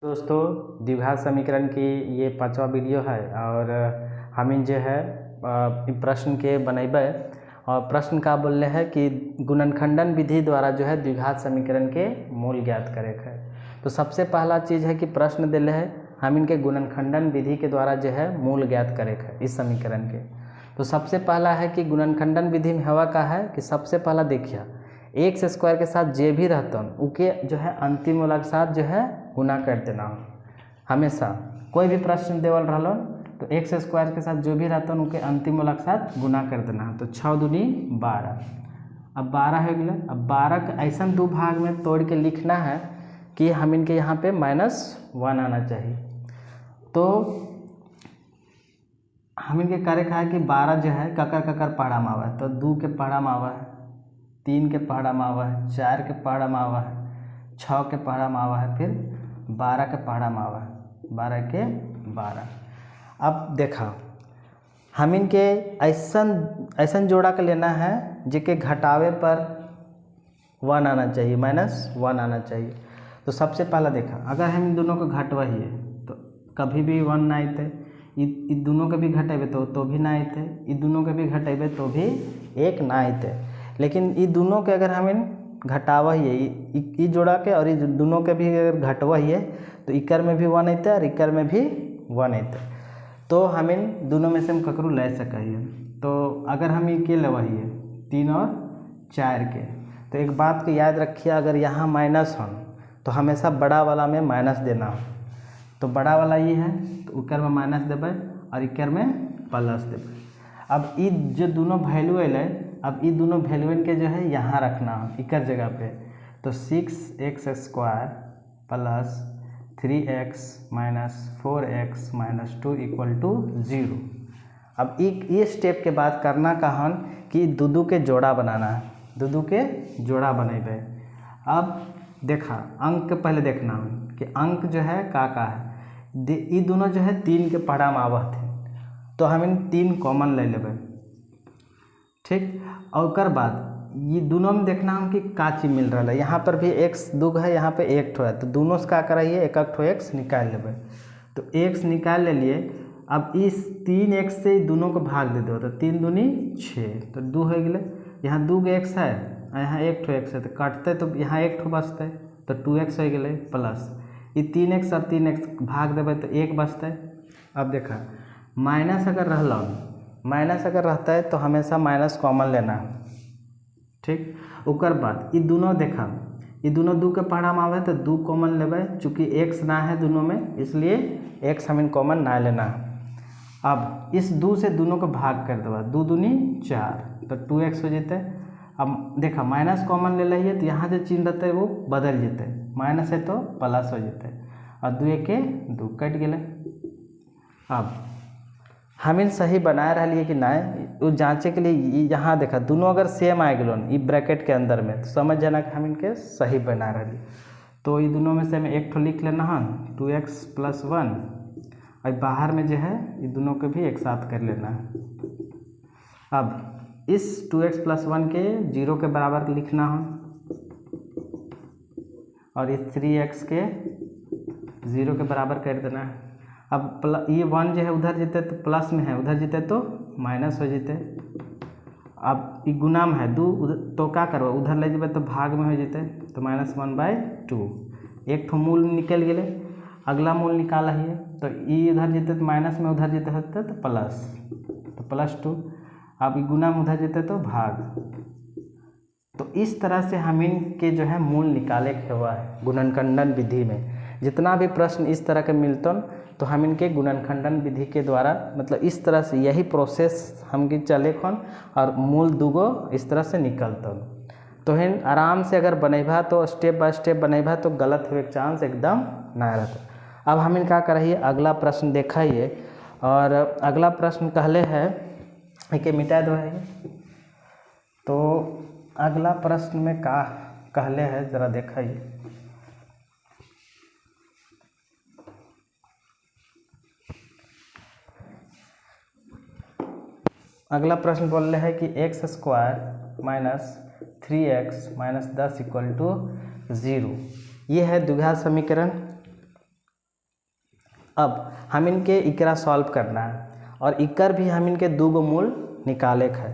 दोस्तों, द्विघात समीकरण की ये 5वां वीडियो है और हम जो है प्रश्न के बनेबे और प्रश्न का बोल रहे हैं कि गुणनखंडन विधि द्वारा जो है द्विघात समीकरण के मूल ज्ञात करे है। तो सबसे पहला चीज़ है कि प्रश्न दिले है हम इनके गुणनखंडन विधि के द्वारा जो है मूल ज्ञात करे है इस समीकरण के। तो सबसे पहला है कि गुणनखंडन विधि में हवा का है कि सबसे पहला देखिए एक्स स्क्वायर के साथ जे भी रहता उके जो है अंतिम वाला के साथ जो है गुना कर देना हो। हमेशा कोई भी प्रश्न देवल रहा तो एक्स स्क्वायर के साथ जो भी रहता उनके अंतिम वाला के साथ गुना कर देना है। तो 6 दूनी 12, अब 12 हो गया। अब 12 के ऐसा दो भाग में तोड़ के लिखना है कि हम इनके यहाँ पे -1 आना चाहिए। तो हम इनके करे का है कि 12 जो है ककर पहाड़ा में आवा है, तो 2 के पहाड़ा में आवा है, 3 के पहाड़ा में आवा है, 4 के पहाड़ा में आवा है, 6 के पहाड़ा में आवा है, फिर 12 के पहाड़ा में आवा है, 12 के 12। अब देखा हम इनके ऐसा जोड़ा के लेना है जिसके घटावे पर 1 आना चाहिए, -1 आना चाहिए। तो सबसे पहला देखा अगर हम इन दोनों को घटवाइए तो कभी भी 1 ना आते, इ दोनों के भी घटेबे तो भी ना आते, इ दोनों के भी घटेबे तो भी 1 ना आते। लेकिन इ दोनों के अगर हम इन घटावा ही है जोड़ा के और ये दोनों के भी अगर घटवा ही है तो इकर में भी 1 आते और इकर में भी 1 आते। तो हम इन दोनों में से हम ककरू ले सकिए। तो अगर हम ये लेवाइए 3 और 4 के, तो एक बात को याद रखिए, अगर यहाँ माइनस हो तो हमेशा बड़ा वाला में माइनस देना हो। तो बड़ा वाला ये है तो उकर में माइनस देवे और इकर में प्लस देवे। अब ये जो दोनों वैल्यू अल अब ये दोनों वैल्यू के जो है यहाँ रखना हो इकर जगह पे। तो 6x² plus 3x minus 4x minus 2 = 0। अब ये स्टेप के बाद करना कहन कि दूधू के जोड़ा बनाना है, दूधू के जोड़ा बनेबे। अब देखा अंक के पहले देखना है कि अंक जो है का है, ये दोनों जो है 3 के पहाड़ा में आवत है, तो हम इन 3 कॉमन ले लेबे, ठीक। और उसके बाद ये दोनों में देखना हम कि का चीज़ मिल रहा है। यहाँ पर भी x 2 है, यहाँ पे 1 ठो है, तो दोनों से क्या कराइए एक ठो x निकाल लेबे। तो x निकाल ले लिए। अब इस 3x से दोनों को भाग दे दो, तो 3 दूनी 6, तो 2 हो गए। यहाँ 2 x है, यहाँ 1 ठो x है, तो काटते तो यहाँ 1 ठो बचते, तो 2x हो गए प्लस ये 3x और 3x भाग देवे तो 1 बचते। अब देखा माइनस अगर रहता है तो हमेशा माइनस कॉमन लेना है, ठीक। उकर बाद ये दोनों देखा ये दोनों 2 के पहाड़ा में आवे तो 2 कॉमन लेवे, चूँकि x ना है दोनों में इसलिए x हम इन कॉमन ना लेना है। अब इस 2 से दोनों को भाग कर देवा, 2 दूनी 4, तो 2x हो जाते। अब देखा माइनस कॉमन ले लीजिए तो यहाँ जो चिन्ह रहते है वो बदल जाते, माइनस है तो प्लस हो जाते और 2 के 2 कट गए। अब हम इन सही बना रही कि ना वो जांचे के लिए यहाँ देखा दोनों अगर सेम आ गए ब्रैकेट के अंदर में तो समझ जाना कि हम इनके सही बना रही। तो ये दोनों में से हमें एक ठो लिख लेना है 2x + 1 और बाहर में जो है ये दोनों को भी एक साथ कर लेना है। अब इस 2x + 1 के 0 के बराबर लिखना है और इस 3x के 0 के बराबर कर देना है। अब ये 1 जो है उधर जीते तो प्लस में है, उधर जीते तो माइनस हो जीते। अब ये गुना में है 2 तो क्या करवा उधर ले जाए तो भाग में हो जीते, तो -1/2 एक ठो मूल निकल गए। अगला मूल निकाला है तो ये इधर जीते तो माइनस में, उधर जीते होते तो प्लस, तो +2। अब ये गुना में उधर जीते तो भाग। तो इस तरह से हम इनके जो है मूल निकाले के हुआ है गुणनखंडन विधि में। जितना भी प्रश्न इस तरह के मिलते तो हम इनके गुणनखंडन विधि के द्वारा मतलब इस तरह से यही प्रोसेस हम की चले खन और मूल दूगो इस तरह से निकलता। तो हिन आराम से अगर बनेबा तो स्टेप बाय स्टेप बनेबा तो गलत हुए के चांस एकदम ना रहता। अब हम इनका करिए अगला प्रश्न देखाइए और अगला प्रश्न कहले है कि मिटा दो है। तो अगला प्रश्न में का कहले है जरा देखाइए। अगला प्रश्न बोल रहे हैं कि x² माइनस 3x माइनस 10 = 0। ये है द्विघात समीकरण। अब हम इनके इकरा सॉल्व करना है और इकर भी हम इनके 2 गो मूल निकाले के है।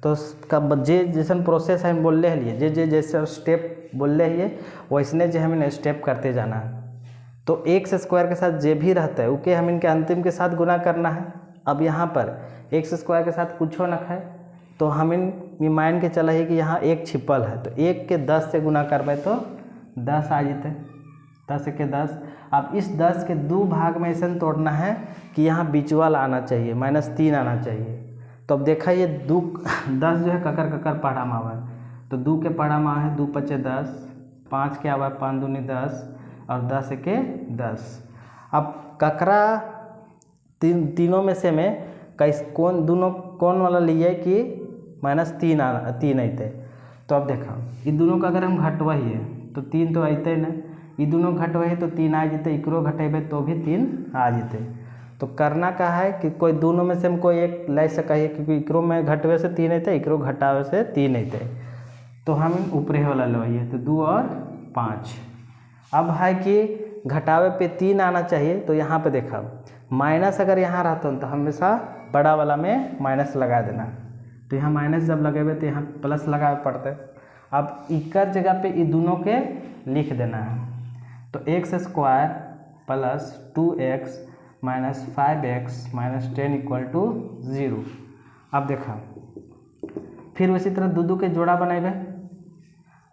तो कब जे जैसन प्रोसेस हम बोल रहे लिए जे जैसे स्टेप बोल रहे हिए वैसने जो हमें स्टेप करते जाना है। तो एक्स स्क्वायर के साथ जे भी रहता है उके हम इनके अंतिम के साथ गुना करना है। अब यहाँ पर एक्स स्क्वायर के साथ कुछ न है तो हम इन मान के चला है कि यहाँ 1 छिपल है, तो 1 के 10 से गुना करबे तो 10 आ जेते, 10 के 10। अब इस 10 के 2 भाग में ऐसा तोड़ना है कि यहाँ बीच वाला आना चाहिए, -3 आना चाहिए। तो अब देखा ये 10 जो है ककर ककर पढ़ा में आवा है, तो 2 के पढ़ा में आवा है 2 × 5 = 10, 5 के आवा है 5 × 2 = 10 और 10 के 10। अब ककरा तीनों में से में कौन वाला लिए कि -3 अते। तो अब देखा ये दोनों का अगर हम घटवा ही है तो 3 तो अते न, ये दोनों घटवा है तो 3 आ जते, इकरो घटेबे तो भी 3 आ जते। तो करना का है कि कोई दोनों में से हम कोई एक ले सका है, क्योंकि इकरो में घटवे से 3 अते, इकरो घटावे से 3 अते। तो हम ऊपरे वाला लवाइए तो 2 और 5। अब है कि घटावे पे 3 आना चाहिए, तो यहाँ पे देखा माइनस अगर यहाँ रहता तो हमेशा बड़ा वाला में माइनस लगा देना, तो यहाँ माइनस जब लगेबे तो यहाँ प्लस लगावे पड़ते। अब इकर जगह पे ये दोनों के लिख देना है, तो x² + 2x - 5x - 10 = 0। अब देखा फिर उसी तरह दो के जोड़ा बनाएबे।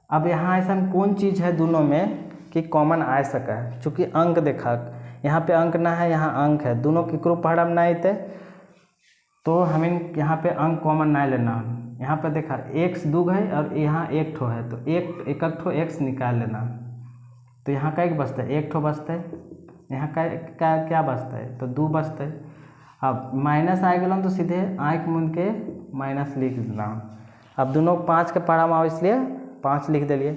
अब यहाँ ऐसा कौन चीज़ है दोनों में कि कॉमन आ सका है, चूँकि अंक देखा यहाँ पे अंक ना है, यहाँ अंक है, दोनों केकरो पहाड़ा में ना आते, तो हमें यहाँ पे अंक कॉमन ना लेना। यहाँ पे देखा x 2 है और यहाँ 1 ठो है, तो एक ठो x निकाल लेना। तो यहाँ का 1 बचता है, 1 ठो बचता है, यहाँ का क्या बचता है तो 2 बचता है। अब माइनस आ गया तो सीधे आँख मूंद के माइनस लिख देना। अब दोनों 5 के पढ़ा में इसलिए 5 लिख दिलिए।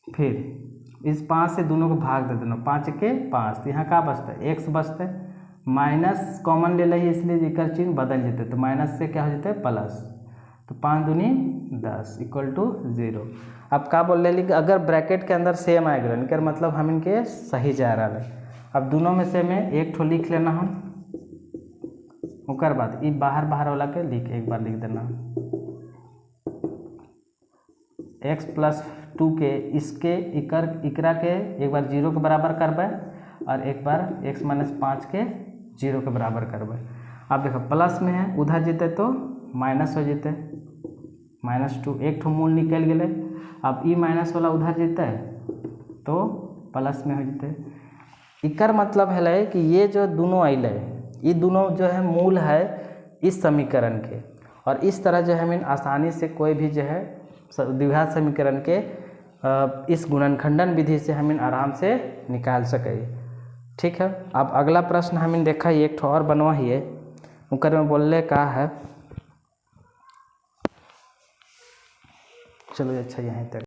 फिर इस 5 से दोनों को भाग दे देना, 5 के 5, तो यहाँ का बचता है x बचता है, माइनस कॉमन ले ली इसलिए एकर चिन्ह बदल जेते, तो माइनस से क्या हो जाता है प्लस, तो 5 दूनी 10 = 0। अब का बोल रहे कि अगर ब्रैकेट के अंदर सेम आ गया इनकर मतलब हम इनके सही जा रहा है। अब दोनों में से में 1 ठो लिख लेना हम, ओकर बाद ये बाहर वाला के एक बार लिख देना। x + 2 के इसके इकरा के एक बार 0 के बराबर करबे और एक बार x - 5 के 0 के बराबर करबे। अब देखो प्लस में है उधर जीते तो माइनस हो जीते, -2 एक ठो मूल निकल गए। अब ई माइनस वाला उधर जीते तो प्लस में हो जीते। इकर मतलब है कि ये जो दोनों अले ये दोनों जो है मूल है इस समीकरण के, और इस तरह जो है हम आसानी से कोई भी जो है द्विघात समीकरण के इस गुणनखंडन विधि से हम आराम से निकाल सके। ठीक है, अब अगला प्रश्न हम देखा एक ठो और बनवा ही है, उनकर में बोलने का है। चलो अच्छा यहीं तक।